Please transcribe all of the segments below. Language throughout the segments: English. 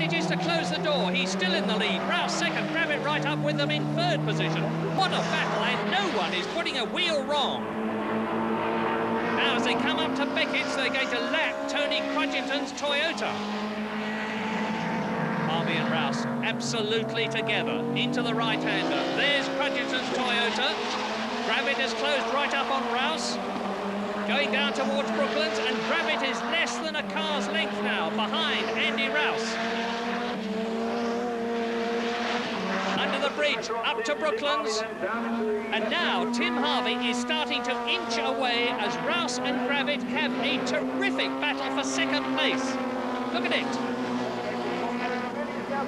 manages to close the door. He's still in the lead. Rouse second, Gravett right up with them in third position. What a battle, and no one is putting a wheel wrong. Now, as they come up to Beckett's, they're going to lap Tony Crudgington's Toyota. Harvey and Rouse absolutely together. Into the right-hander. There's Crudgington's Toyota. Gravett has closed right up on Rouse. Going down towards Brooklands, and Gravett is less than a car's length now behind Andy Rouse. Under the bridge, up to Brooklands. And now Tim Harvey is starting to inch away as Rouse and Gravett have a terrific battle for second place. Look at it.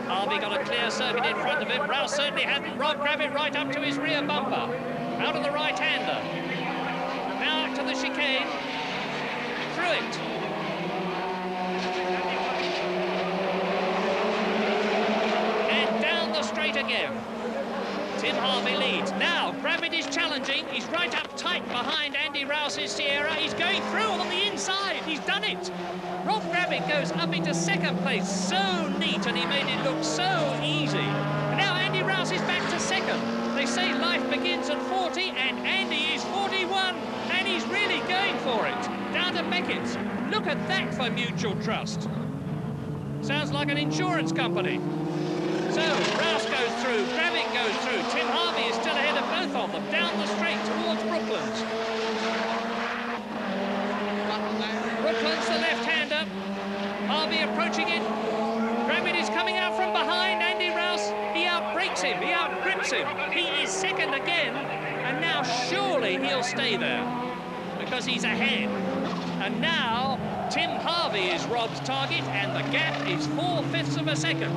Harvey got a clear circuit in front of him. Rouse certainly hadn't. Rob Gravett right up to his rear bumper. Out of the right-hander. Now to the chicane. Through it. And down the straight again. Tim Harvey leads. Now Gravett is challenging. He's right up tight behind Andy Rouse's Sierra. He's going through on the inside. He's done it. Rob Gravett goes up into second place. So neat, and he made it look so easy. And now Andy Rouse is back to second. They say life begins at 40, and Andy is 41, and he's really going for it. Down to Beckett's. Look at that for mutual trust. Sounds like an insurance company. So Rouse goes through, Gravett goes through. Tim Harvey is still ahead of both of them. Down the straight towards Brooklands. Brooklands, the left-hander. Harvey approaching it. Gravett is coming out from behind Andy Rouse. He outbreaks him, he outgrips him. He is second again, and now surely he'll stay there because he's ahead. And now Tim Harvey is Rob's target, and the gap is 4/5 of a second.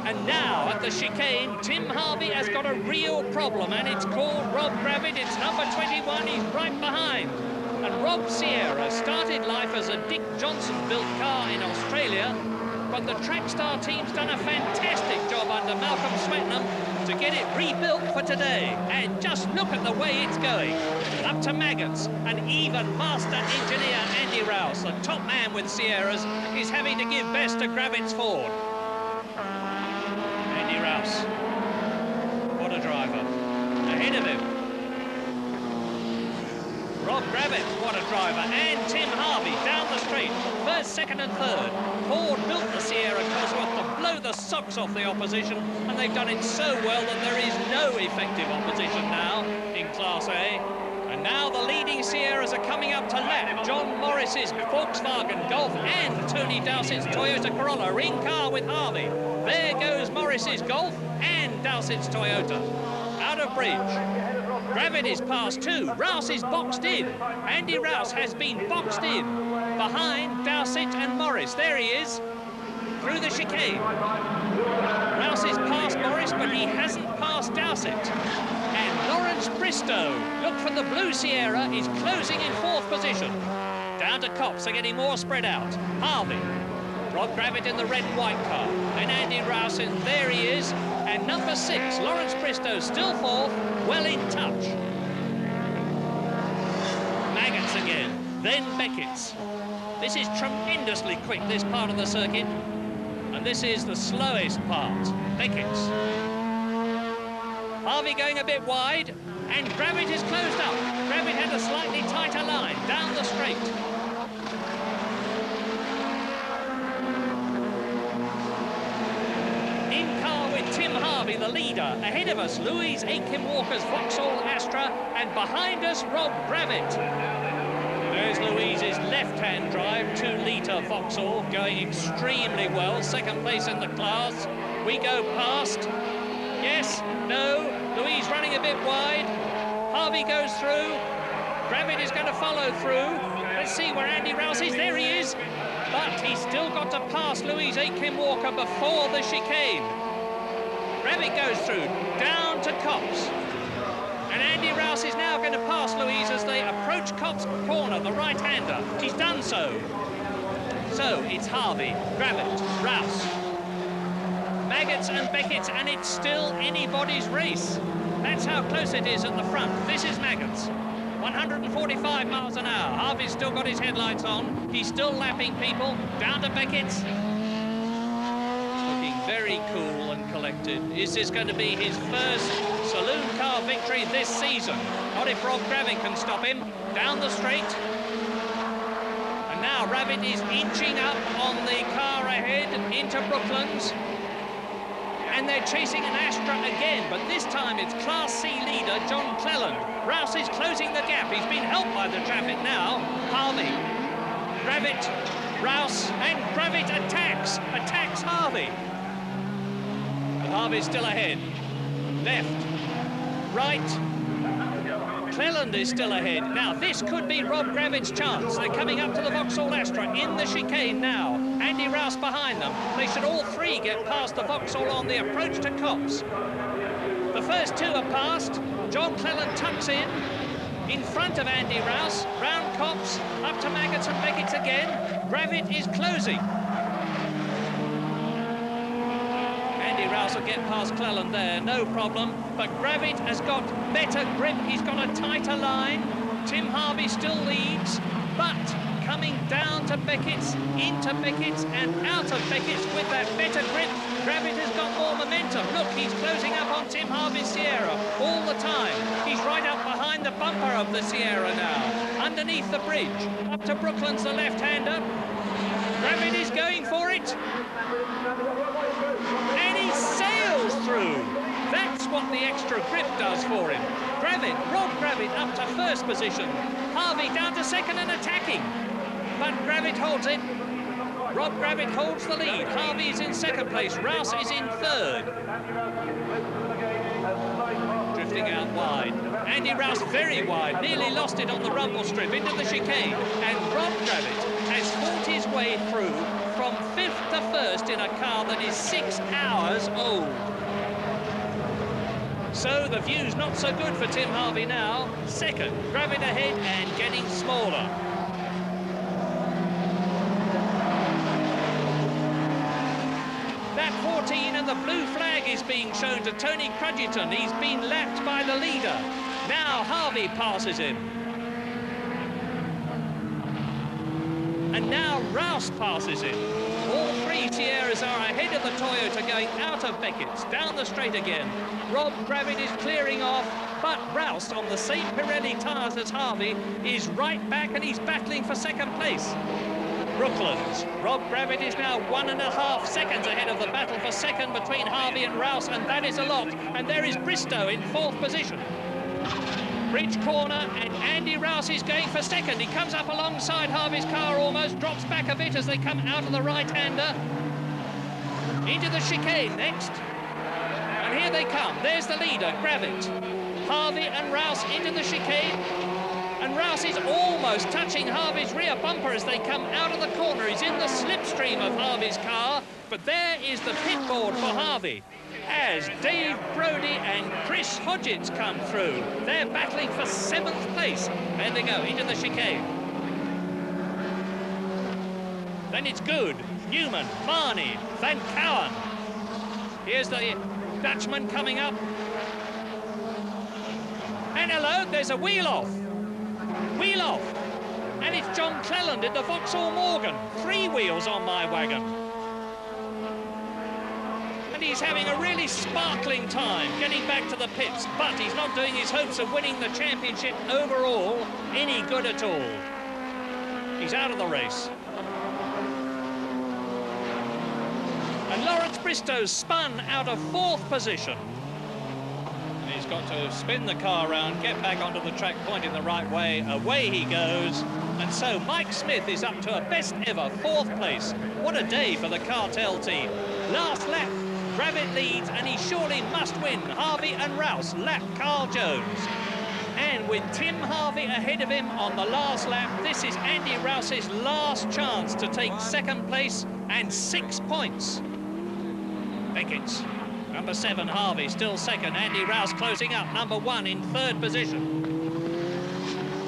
And now at the chicane, Tim Harvey has got a real problem, and it's called Rob Gravett. It's number 21, he's right behind. And Rob Sierra started life as a Dick Johnson-built car in Australia, but the Trackstar team's done a fantastic job under Malcolm Swetnam to get it rebuilt for today. And just look at the way it's going. Up to Maggots, and even master engineer Andy Rouse, the top man with Sierras, is having to give best to Gravett's Ford. Andy Rouse, what a driver. Ahead of him. Rob Gravett, what a driver, and Tim Harvey down the straight, first, second and third. Ford built the Sierra Cosworth to blow the socks off the opposition, and they've done it so well that there is no effective opposition now in Class A. And now the leading Sierras are coming up to lap John Morris's Volkswagen Golf and Tony Dowsett's Toyota Corolla in car with Harvey. There goes Morris's Golf and Dowsett's Toyota. Out of bridge. Gravett is past too. Rouse is boxed in. Andy Rouse has been boxed in behind Dowsett and Morris. There he is, through the chicane. Rouse is past Morris, but he hasn't passed Dowsett. And Lawrence Bristow, look from the blue Sierra, is closing in fourth position. Down to Copse, they're getting more spread out. Harvey. Rob Gravett in the red and white car. Then Andy Rouse, and there he is. And number 6, Lawrence Bristow, still fourth, well in touch. Maggots again, then Beckett's. This is tremendously quick, this part of the circuit. And this is the slowest part, Beckett's. Harvey going a bit wide, and Gravett is closed up. Gravett had a slightly tighter line down the straight. Tim Harvey, the leader. Ahead of us, Louise Aitken-Walker's Vauxhall Astra, and behind us, Rob Gravett. There's Louise's left-hand drive, 2-litre Vauxhall, going extremely well. Second place in the class. We go past. Yes, no. Louise running a bit wide. Harvey goes through. Gravett is going to follow through. Let's see where Andy Rouse is. There he is. But he's still got to pass Louise Aitken-Walker before the chicane. Gravett goes through, down to Copse. And Andy Rouse is now going to pass Louise as they approach Copse corner, the right-hander. He's done so. So it's Harvey, Gravett, Rouse, Maggots and Beckett's, and it's still anybody's race. That's how close it is at the front. This is Maggots. 145 miles an hour. Harvey's still got his headlights on. He's still lapping people. Down to Beckett's. Looking very cool and collected. Is this going to be his first saloon car victory this season? Not if Rob Gravett can stop him. Down the straight. And now Gravett is inching up on the car ahead into Brooklands. And they're chasing an Astra again, but this time it's Class C leader John Cleland. Rouse is closing the gap. He's been helped by the traffic now. Harvey, Gravett, Rouse, and Gravett attacks Harvey. But Harvey's still ahead. Left, right. Cleland is still ahead. Now, this could be Rob Gravett's chance. They're coming up to the Vauxhall Astra in the chicane now. Andy Rouse behind them. They should all three get past the Vauxhall on the approach to Copse. The first two are passed. John Cleland tucks in front of Andy Rouse, round Copse, up to Maggots and Beckett's again. Gravett is closing. Andy Rouse will get past Cleland there, no problem. But Gravett has got better grip. He's got a tighter line. Tim Harvey still leads, but coming down to Beckett's, into Beckett's and out of Beckett's with that better grip. Gravett has got more momentum. Look, he's closing up on Tim Harvey's Sierra all the time. He's right up behind the bumper of the Sierra now, underneath the bridge. Up to Brooklands, the left-hander. Gravett is going for it. And he sails through. That's what the extra grip does for him. Gravett, Rob Gravett up to first position. Harvey down to second and attacking. But Gravett holds it. Rob Gravett holds the lead. Harvey is in second place. Rouse is in third. Drifting out wide. Andy Rouse very wide. Nearly lost it on the rumble strip into the chicane. And Rob Gravett has fought his way through from fifth to first in a car that is 6 hours old. So the view's not so good for Tim Harvey now. Second, Gravett ahead and getting smaller. That 14 and the blue flag is being shown to Tony Crudgerton. He's been lapped by the leader. Now Harvey passes him. And now Rouse passes him. All three Sierras are ahead of the Toyota going out of Beckett's. Down the straight again. Rob Gravett is clearing off, but Rouse on the same Pirelli tyres as Harvey is right back and he's battling for second place. Brooklands. Rob Gravett is now 1.5 seconds ahead of the battle for second between Harvey and Rouse, and that is a lot. And there is Bristow in fourth position. Bridge corner, and Andy Rouse is going for second. He comes up alongside Harvey's car almost, drops back a bit as they come out of the right-hander. Into the chicane next. And here they come. There's the leader, Gravett. Harvey and Rouse into the chicane. And Rouse is almost touching Harvey's rear bumper as they come out of the corner. He's in the slipstream of Harvey's car. But there is the pit board for Harvey, as Dave Brodie and Chris Hodgetts come through. They're battling for 7th place. There they go, into the chicane. Then it's Good, Newman, Marnie, Van Cowan. Here's the Dutchman coming up. And hello, there's a wheel off. Wheel off. And it's John Cleland in the Vauxhall Morgan. 3 wheels on my wagon. He's having a really sparkling time getting back to the pits, but he's not doing his hopes of winning the championship overall any good at all. He's out of the race. And Lawrence Bristow's spun out of 4th position. And he's got to spin the car around, get back onto the track, pointing the right way. Away he goes. And so Mike Smith is up to a best ever 4th place. What a day for the Cartel team. Last lap. Gravett leads, and he surely must win. Harvey and Rouse lap Carl Jones. And with Tim Harvey ahead of him on the last lap, this is Andy Rouse's last chance to take 2nd place and 6 points. Beckett's number 7, Harvey still 2nd. Andy Rouse closing up, number 1 in 3rd position.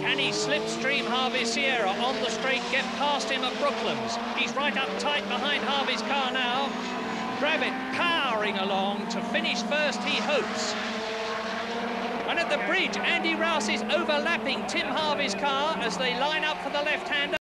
Can he slipstream Harvey's Sierra on the straight, get past him at Brooklands? He's right up tight behind Harvey's car now. Gravett powering along to finish first, he hopes. And at the bridge, Andy Rouse is overlapping Tim Harvey's car as they line up for the left-hander.